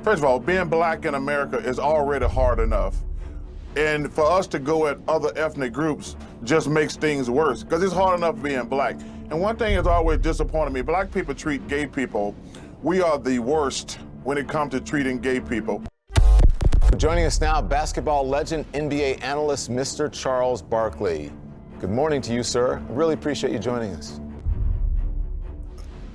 First of all, being black in America is already hard enough. And for us to go at other ethnic groups just makes things worse, because it's hard enough being black. And one thing that's always disappointed me, black people treat gay people, we are the worst when it comes to treating gay people. Joining us now, basketball legend, NBA analyst, Mr. Charles Barkley. Good morning to you, sir. I really appreciate you joining us.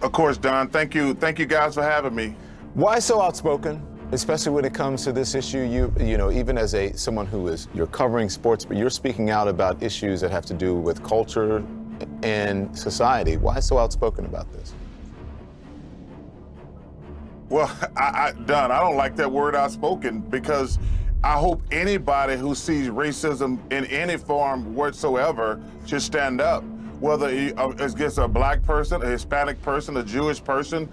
Of course, Don. Thank you guys for having me. Why so outspoken, especially when it comes to this issue? You know, even as someone you're covering sports, but you're speaking out about issues that have to do with culture and society. Why so outspoken about this? Well, Don, I don't like that word outspoken, because I hope anybody who sees racism in any form whatsoever should stand up. Whether it's against a black person, a Hispanic person, a Jewish person,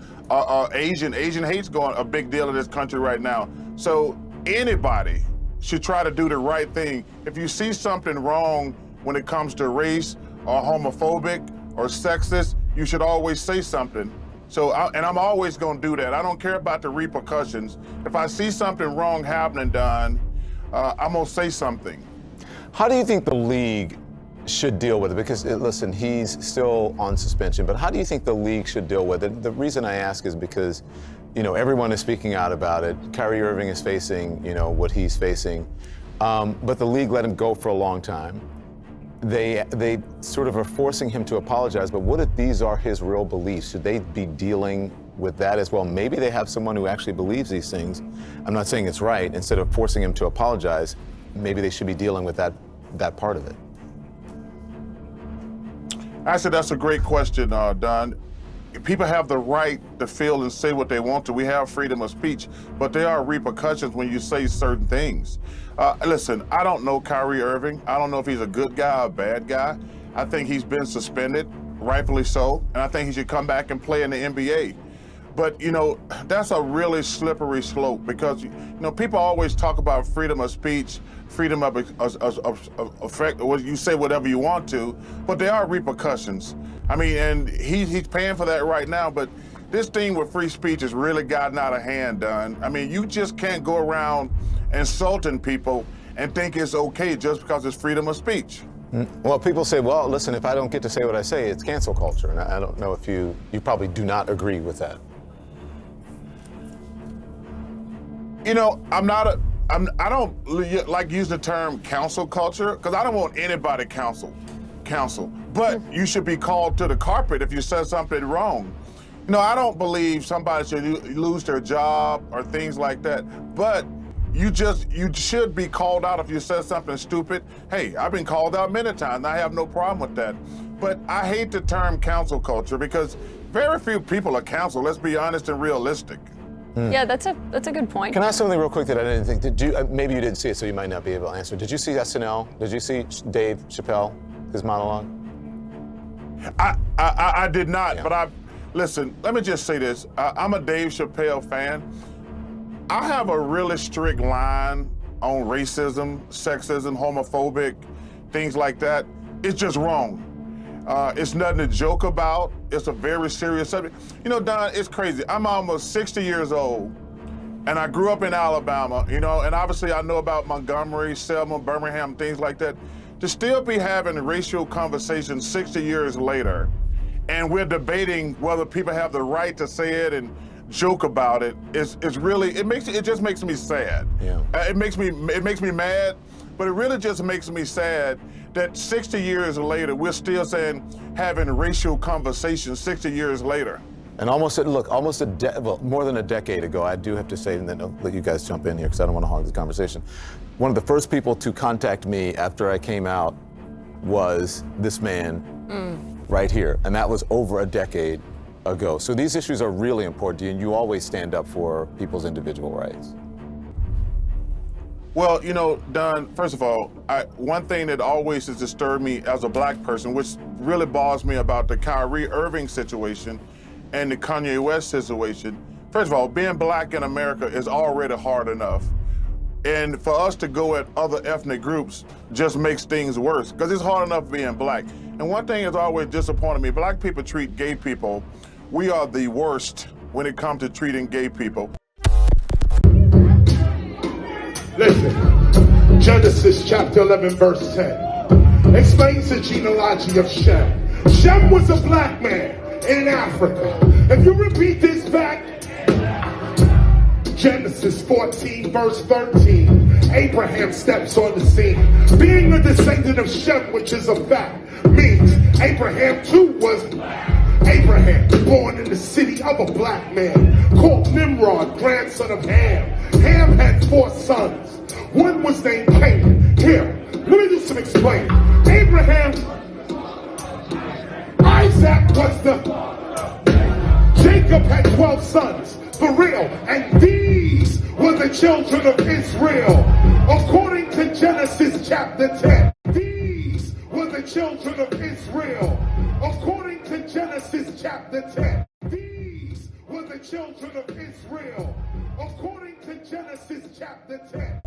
Asian. Asian hate's going a big deal in this country right now. So anybody should try to do the right thing. If you see something wrong when it comes to race or homophobic or sexist, you should always say something. So, and I'm always going to do that. I don't care about the repercussions. If I see something wrong happening, Don, I'm going to say something. How do you think the league should deal with it? Because, listen, he's still on suspension, but how do you think the league should deal with it? The reason I ask is because, you know, everyone is speaking out about it. Kyrie Irving is facing, you know, what he's facing. But the league let him go for a long time. They sort of are forcing him to apologize, but what if these are his real beliefs? Should they be dealing with that as well? Maybe they have someone who actually believes these things. I'm not saying it's right. Instead of forcing him to apologize, maybe they should be dealing with that part of it. Actually, that's a great question, Don. People have the right to feel and say what they want to. We have freedom of speech, but there are repercussions when you say certain things. Listen, I don't know Kyrie Irving. I don't know if he's a good guy or a bad guy. I think he's been suspended, rightfully so, and I think he should come back and play in the NBA. But, you know, that's a really slippery slope, because, you know, people always talk about freedom of speech, freedom of effect, or you say whatever you want to, but there are repercussions. I mean, and he's paying for that right now, but this thing with free speech has really gotten out of hand, Don. I mean, you just can't go around insulting people and think it's okay just because it's freedom of speech. Well, people say, well, listen, if I don't get to say what I say, it's cancel culture. And I don't know if you probably do not agree with that. You know, I don't like use the term cancel culture, because I don't want anybody counsel. But you should be called to the carpet if you said something wrong. You know, I don't believe somebody should lose their job or things like that, but you should be called out if you said something stupid. Hey, I've been called out many times. I have no problem with that. But I hate the term cancel culture, because very few people are canceled. Let's be honest and realistic. Yeah, that's a good point. Can I ask something real quick that I didn't think? Did you? Maybe you didn't see it, so you might not be able to answer. Did you see SNL? Did you see Dave Chappelle, his monologue? I did not, Yeah. but listen, let me just say this. I'm a Dave Chappelle fan. I have a really strict line on racism, sexism, homophobic, things like that. It's just wrong. It's nothing to joke about. It's a very serious subject. You know, Don, it's crazy. I'm almost 60 years old, and I grew up in Alabama, you know, and obviously I know about Montgomery, Selma, Birmingham, things like that. To still be having racial conversations 60 years later, and we're debating whether people have the right to say it and joke about it, it just makes me sad. Yeah. It makes me mad, but it really just makes me sad that 60 years later, we're still having racial conversations 60 years later. And more than a decade ago, I do have to say, and then I'll let you guys jump in here because I don't want to hog this conversation. One of the first people to contact me after I came out was this man right here. And that was over a decade ago. So these issues are really important to you, and you always stand up for people's individual rights. Well, you know, Don, first of all, one thing that always has disturbed me as a black person, which really bothers me about the Kyrie Irving situation and the Kanye West situation, first of all, being black in America is already hard enough. And for us to go at other ethnic groups just makes things worse, because it's hard enough being black. And one thing that's always disappointed me, black people treat gay people, we are the worst when it comes to treating gay people. Listen, Genesis chapter 11 verse 10 explains the genealogy of Shem. Shem was a black man in Africa. If you repeat this fact, Genesis 14 verse 13, Abraham steps on the scene. Being a descendant of Shem, which is a fact, means Abraham too was Abraham, born in the city of a black man called Nimrod, grandson of Ham. Ham had 4 sons. One was named Canaan. Here, let me do some explaining. Abraham, Isaac was Jacob had 12 sons, for real, and these were the children of Israel. According to Genesis chapter 10, these were the children of Israel. According to Genesis chapter 10, these were the children of Israel. According to Genesis chapter 10.